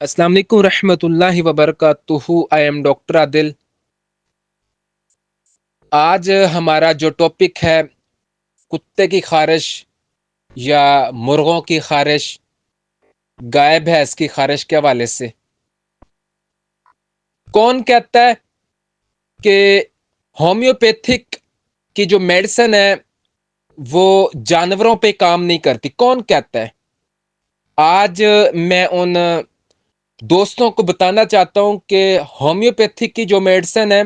अस्सलाम वालेकुम रहमतुल्लाहि व बरकातुहू। I am doctor Adil. आज हमारा जो टॉपिक है कुत्ते की खारिश या मुर्गों की खारिश, गाय भैंस की खारिश के हवाले से। कौन कहता है कि होम्योपैथिक की जो मेडिसिन है वो जानवरों पे काम नहीं करती? कौन कहता है? आज मैं उन दोस्तों को बताना चाहता हूं कि होम्योपैथिक की जो मेडिसिन है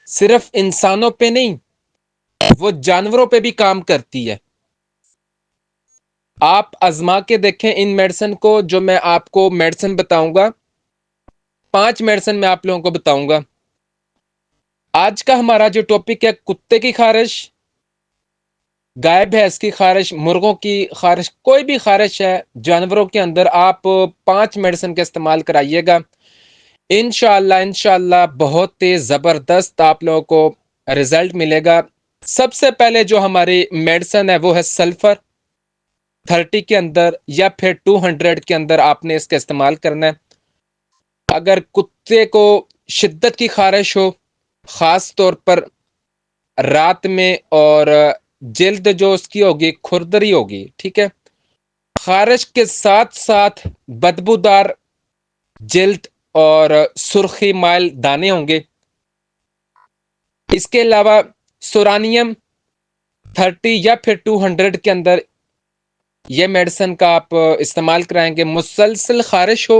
सिर्फ इंसानों पे नहीं, वो जानवरों पे भी काम करती है। आप आजमा के देखें इन मेडिसिन को। जो मैं आपको मेडिसिन बताऊंगा, 5 मेडिसिन मैं आप लोगों को बताऊंगा। आज का हमारा जो टॉपिक है कुत्ते की खारिश, गाय भैंस की खारिश, मुर्गों की खारिश, कोई भी खारिश है जानवरों के अंदर, आप 5 मेडिसिन का इस्तेमाल कराइएगा। इंशाअल्लाह बहुत ही ज़बरदस्त आप लोगों को रिजल्ट मिलेगा। सबसे पहले जो हमारी मेडिसिन है वो है सल्फर 30 के अंदर या फिर 200 के अंदर आपने इसका इस्तेमाल करना है। अगर कुत्ते को शिद्दत की खारिश हो, ख़ास तौर पर रात में, और जल्द जो उसकी होगी खुरदरी होगी, ठीक है, खारिश के साथ साथ बदबूदार जल्द और सुर्खी माइल दाने होंगे। इसके अलावा सोरानियम 30 या फिर 200 के अंदर ये मेडिसिन का आप इस्तेमाल कराएंगे। मुसलसल खारिश हो,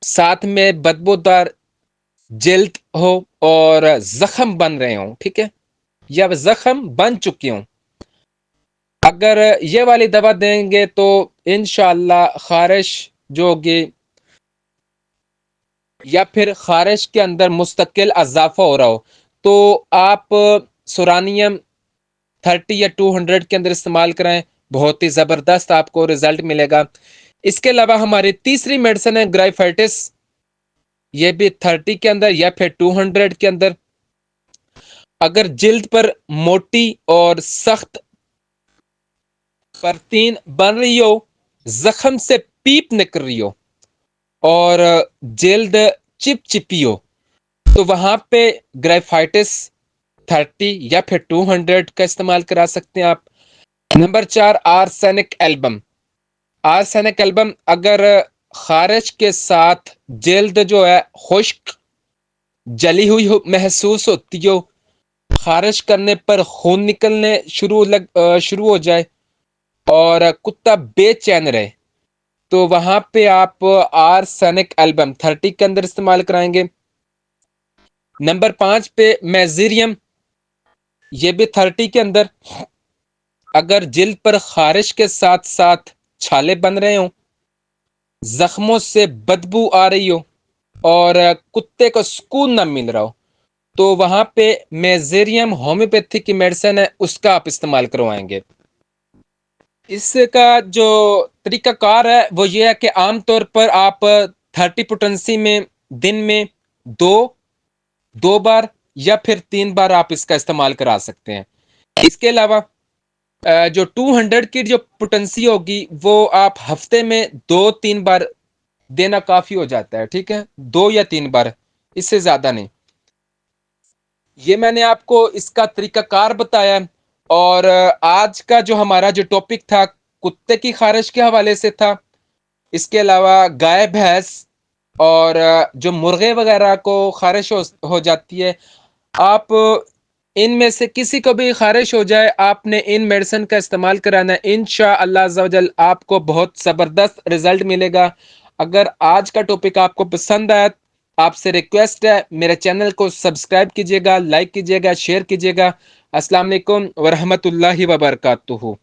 साथ में बदबूदार जल्द हो और जख्म बन रहे हों, ठीक है, या जख्म बन चुके हों, अगर ये वाली दवा देंगे तो इंशाअल्लाह खारिश जो होगी या फिर खारिश के अंदर मुस्तकिल इजाफा हो रहा हो, तो आप सोरानियम 30 या 200 के अंदर इस्तेमाल कराएं। बहुत ही ज़बरदस्त आपको रिजल्ट मिलेगा। इसके अलावा हमारी तीसरी मेडिसिन है ग्राइफाइटिस। ये भी 30 के अंदर या फिर 200 के अंदर। अगर जिल्द पर मोटी और सख्त परतीन बन रही हो, जख्म से पीप निकल रही हो और जल्द चिपचिपी हो, तो वहां पे ग्राइफाइटिस 30 या फिर 200 का इस्तेमाल करा सकते हैं आप। Number 4, arsenic album. Arsenic album अगर खारिश के साथ जल्द जो है खुश्क जली हुई हो, महसूस होती हो, खारिश करने पर खून निकलने शुरू हो जाए और कुत्ता बेचैन रहे, तो वहां पे आप आर्सेनिक एल्बम 30 के अंदर इस्तेमाल कराएंगे। नंबर 5 पे मेजीरियम, ये भी 30 के अंदर। अगर जिल्द पर खारिश के साथ साथ छाले बन रहे हो, जख्मों से बदबू आ रही हो और कुत्ते को सुकून ना मिल रहा हो, तो वहां पे मेजेरियम होम्योपैथिक की मेडिसिन है, उसका आप इस्तेमाल करवाएंगे। इसका जो तरीकाकार है वो ये है कि आमतौर पर आप 30 पोटेंसी में दिन में दो दो बार या फिर 3 बार आप इसका इस्तेमाल करा सकते हैं। इसके अलावा जो 200 की जो पोटेंसी होगी वो आप हफ्ते में 2-3 बार देना काफी हो जाता है, ठीक है, 2 या 3 बार, इससे ज्यादा नहीं। ये मैंने आपको इसका तरीकाकार बताया। और आज का जो हमारा जो टॉपिक था कुत्ते की खारिश के हवाले से था। इसके अलावा गाय भैंस और जो मुर्गे वगैरह को खारिश हो जाती है, आप इनमें से किसी को भी खारिश हो जाए, आपने इन मेडिसिन का इस्तेमाल कराना है। इंशाअल्लाह अज़्ज़ा वजल आपको बहुत ज़बरदस्त रिजल्ट मिलेगा। अगर आज का टॉपिक आपको पसंद आया, आपसे रिक्वेस्ट है मेरे चैनल को सब्सक्राइब कीजिएगा, लाइक कीजिएगा, शेयर कीजिएगा। अस्सलाम वालेकुम व रहमतुल्लाहि व बरकातुहू।